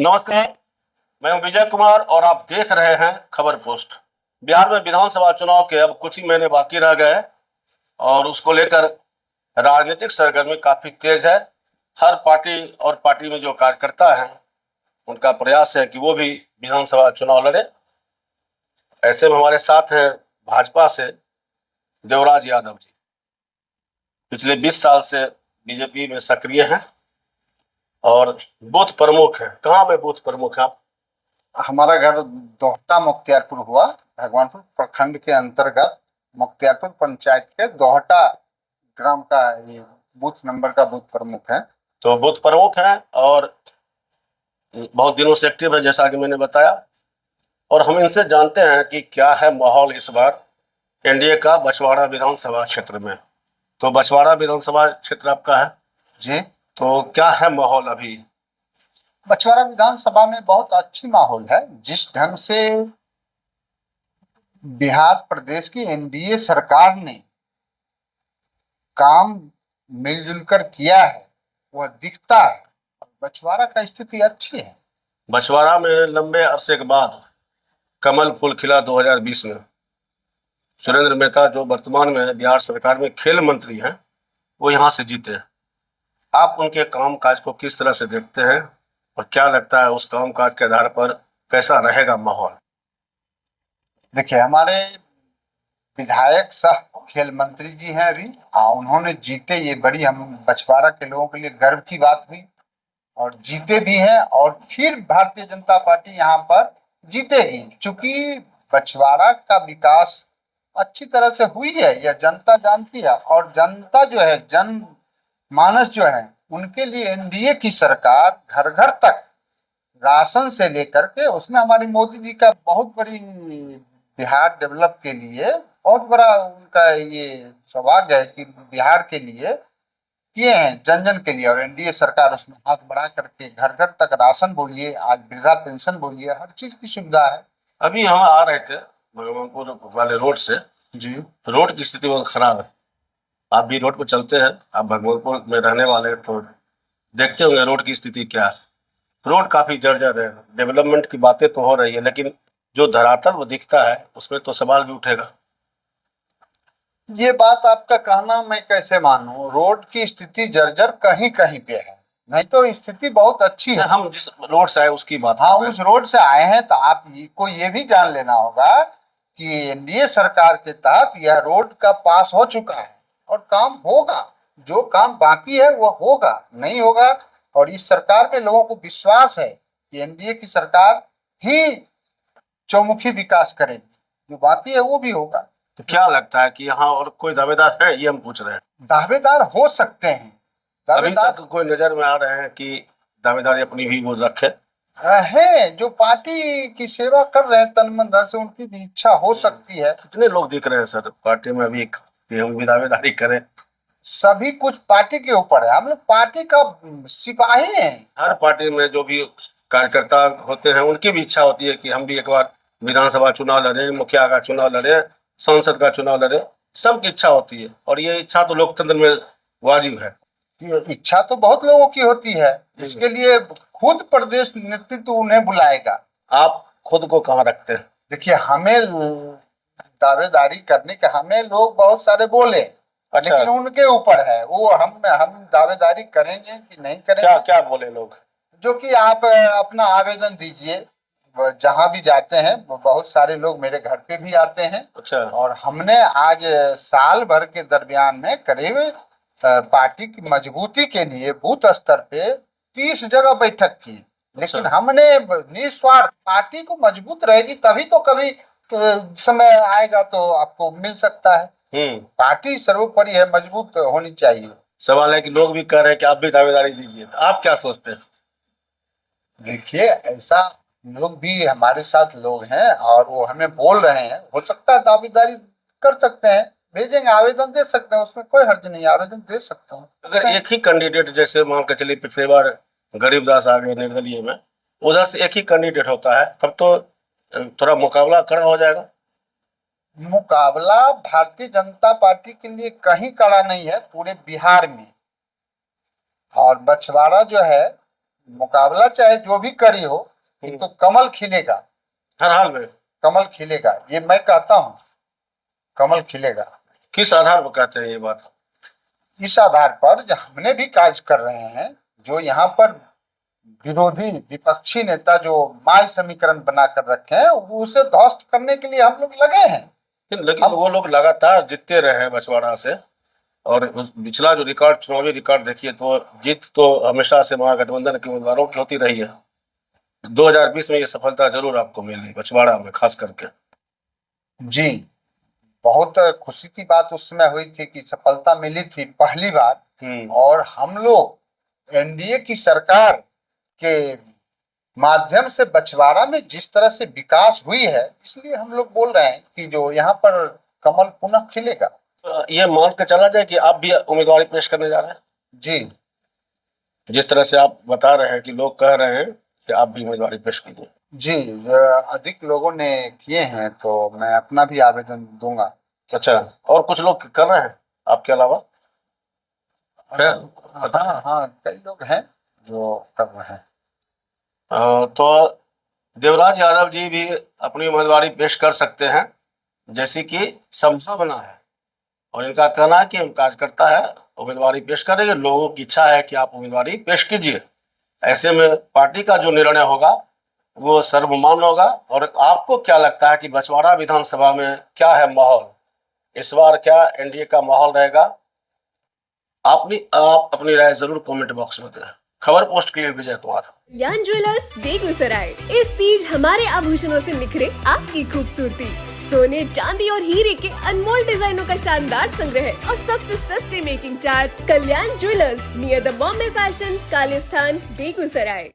नमस्कार। मैं हूं विजय कुमार और आप देख रहे हैं खबर पोस्ट। बिहार में विधानसभा चुनाव के अब कुछ ही महीने बाकी रह गए हैं और उसको लेकर राजनीतिक सरगर्मी काफी तेज है। हर पार्टी और पार्टी में जो कार्यकर्ता हैं उनका प्रयास है कि वो भी विधानसभा चुनाव लड़े। ऐसे में हमारे साथ हैं भाजपा से देवराज यादव जी। पिछले 20 साल से बीजेपी में सक्रिय हैं और बूथ प्रमुख हैं। कहाँ में बूथ प्रमुख हैं आप? हमारा घर दोहटा मुख्तियारपुर हुआ, भगवानपुर प्रखंड के अंतर्गत मुख्तियारपुर पंचायत के दोहटा ग्राम का ये बूथ नंबर का बूथ प्रमुख है। तो बूथ प्रमुख हैं और बहुत दिनों से एक्टिव है, जैसा कि मैंने बताया। और हम इनसे जानते हैं कि क्या है माहौल इस बार एनडीए का बछवाड़ा विधानसभा क्षेत्र में। तो बछवाड़ा विधानसभा क्षेत्र आपका है जी, तो क्या है माहौल अभी? बछवाड़ा विधानसभा में बहुत अच्छी माहौल है। जिस ढंग से बिहार प्रदेश की एनडीए सरकार ने काम मिलजुल कर किया है वह दिखता है। बछवाड़ा का स्थिति अच्छी है। बछवाड़ा में लंबे अरसे के बाद कमल फूल खिला 2020 में। सुरेंद्र मेहता जो वर्तमान में बिहार सरकार में खेल मंत्री हैं वो यहाँ से जीते। आप उनके काम काज को किस तरह से देखते हैं और क्या लगता है उस काम काज के आधार पर कैसा रहेगा माहौल? देखिए, हमारे विधायक सह खेल मंत्री जी हैं अभी, उन्होंने जीते, ये बड़ी हम बछवाड़ा के लोगों के लिए गर्व की बात हुई। और जीते भी हैं और फिर भारतीय जनता पार्टी यहाँ पर जीतेगी, क्योंकि बछवाड़ा का विकास अच्छी तरह से हुई है, यह जनता जानती है। और जनता जो है, जन मानस जो है, उनके लिए एनडीए की सरकार घर घर तक राशन से लेकर के, उसमें हमारी मोदी जी का बहुत बड़ी बिहार डेवलप के लिए बहुत बड़ा उनका ये सौभाग्य है कि बिहार के लिए किए हैं, जन जन के लिए। और एनडीए सरकार उसमें हाथ बढ़ा करके घर घर तक राशन बोलिए, आज वृद्धा पेंशन बोलिए, हर चीज की सुविधा है। अभी हम आ रहे थे भगवानपुर वाले रोड से जी, रोड की स्थिति बहुत खराब है। आप भी रोड पर चलते हैं, आप भगवानपुर में रहने वाले हैं तो देखते होंगे रोड की स्थिति क्या है। रोड काफी जर्जर है। डेवलपमेंट की बातें तो हो रही है लेकिन जो धरातल वो दिखता है उसमें तो सवाल भी उठेगा। ये बात आपका कहना मैं कैसे मानूं? रोड की स्थिति जर्जर कहीं कहीं पे है, नहीं तो स्थिति बहुत अच्छी है। हम जिस रोड से आए उसकी बात हाँ, कर रहे उस रोड से आए हैं तो आपको ये भी जान लेना होगा कि एनडीए सरकार के तहत यह रोड का पास हो चुका है और काम होगा। जो काम बाकी है वो होगा, नहीं होगा। और इस सरकार में लोगों को विश्वास है कि एनडीए की सरकार ही चौमुखी विकास करेगी, जो बाकी है वो भी होगा। तो क्या लगता है कि यहाँ और कोई दावेदार है, ये हम पूछ रहे हैं। दावेदार हो सकते हैं, अभी दावेदार तक कोई नजर में आ रहे हैं कि दावेदारी अपनी भी वो रखे? है, जो पार्टी की सेवा कर रहे हैं तन मन धन से, उनकी भी इच्छा हो सकती है। कितने लोग दिख रहे हैं सर पार्टी में अभी कि हम भी दावेदारी करें? सभी कुछ पार्टी के ऊपर है, हम लोग पार्टी का सिपाही हैं। हर पार्टी में जो भी कार्यकर्ता होते हैं उनकी भी इच्छा होती है कि हम भी एक बार विधानसभा चुनाव लड़े, मुखिया का चुनाव लड़े, सांसद का चुनाव लड़े। सबकी इच्छा होती है और ये इच्छा तो लोकतंत्र में वाजिब है। ये इच्छा तो बहुत लोगों की होती है, इसके लिए खुद प्रदेश नेतृत्व उन्हें बुलाएगा। आप खुद को कहाँ रखते हैं? देखिए, हमें दावेदारी करने के हमें लोग बहुत सारे बोले, अच्छा, लेकिन उनके ऊपर है वो, हम दावेदारी करेंगे कि नहीं क्या करेंगे। क्या बोले लोग? जो कि आप अपना आवेदन दीजिए, जहां भी जाते हैं बहुत सारे लोग मेरे घर पे भी आते हैं। अच्छा, और हमने आज साल भर के दरमियान में करीब पार्टी की मजबूती के लिए बूथ स्तर पे 30 जगह बैठक की। लेकिन हमने निस्वार्थ, पार्टी को मजबूत रहेगी तभी तो कभी समय आएगा तो आपको मिल सकता है। पार्टी सर्वोपरि है, मजबूत होनी चाहिए। सवाल है कि लोग भी कह रहे हैं कि आप भी दावेदारी दीजिए, तो आप क्या सोचते हैं? देखिए, ऐसा लोग भी हमारे साथ लोग हैं और वो हमें बोल रहे हैं, हो सकता है दावेदारी कर सकते हैं, भेजेंगे, आवेदन दे सकते हैं, उसमें कोई हर्ज नहीं, आवेदन दे सकते हैं। अगर एक ही कैंडिडेट, जैसे मान के चलिए पिछले बार गरीबदास आ गए निर्दलीय में, उधर से एक ही कैंडिडेट होता है तब तो थोड़ा मुकाबला कड़ा हो जाएगा। मुकाबला भारतीय जनता पार्टी के लिए कहीं कड़ा नहीं है, पूरे बिहार में। और बछवाड़ा जो है मुकाबला चाहे जो भी करी हो, तो कमल खिलेगा, हर हाल में। कमल खिलेगा, ये मैं कहता हूँ, कमल खिलेगा। किस आधार पर कहते हैं ये बात? इस आधार पर जो हमने भी कार्य कर रहे हैं, जो यहाँ पर विरोधी विपक्षी नेता जो माय समीकरण बनाकर रखे हैं, उसे ध्वस्त करने के लिए हम लोग लगे हैं। लेकिन वो लोग लगातार जीतते रहे हैं बछवाड़ा से, और पिछला जो रिकॉर्ड, चुनावी रिकॉर्ड देखिए तो जीत तो हमेशा से महागठबंधन के उम्मीदवारों की होती रही है। 2020 में ये सफलता जरूर आपको मिली बछवाड़ा में खास करके। जी, बहुत खुशी की बात उस समय हुई थी कि सफलता मिली थी पहली बार, और हम लोग एनडीए की सरकार के माध्यम से बछवाड़ा में जिस तरह से विकास हुई है, इसलिए हम लोग बोल रहे हैं कि जो यहाँ पर कमल पुनः खिलेगा। ये मान के चला जाए कि आप भी उम्मीदवारी पेश करने जा रहे हैं? जी, जिस तरह से आप बता रहे हैं कि लोग कह रहे हैं कि आप भी उम्मीदवारी पेश कीजिए। जी, अधिक लोगों ने किए हैं तो मैं अपना भी आवेदन दूंगा। अच्छा, और कुछ लोग कर रहे हैं आपके अलावा? हाँ, कई लोग हैं जो कर रहे हैं। तो देवराज यादव जी भी अपनी उम्मीदवारी पेश कर सकते हैं, जैसी कि संभावना है, और इनका कहना है कि हम कार्यकर्ता है, उम्मीदवारी पेश करेंगे, लोगों की इच्छा है कि आप उम्मीदवारी पेश कीजिए। ऐसे में पार्टी का जो निर्णय होगा वो सर्वमान्य होगा। और आपको क्या लगता है कि बछवाड़ा विधानसभा में क्या है माहौल, इस बार क्या एनडीए का माहौल रहेगा? आप अपनी राय जरूर कमेंट बॉक्स में दें। खबर पोस्ट के लिए विजय कुमार। कल्याण ज्वेलर्स बेगूसराय। इस तीज हमारे आभूषणों से निखरे आपकी खूबसूरती। सोने, चांदी और हीरे के अनमोल डिजाइनों का शानदार संग्रह और सबसे सस्ते making charge. Kalyan jewellers near the Bombay fashion, Kalisthan, Begusarai.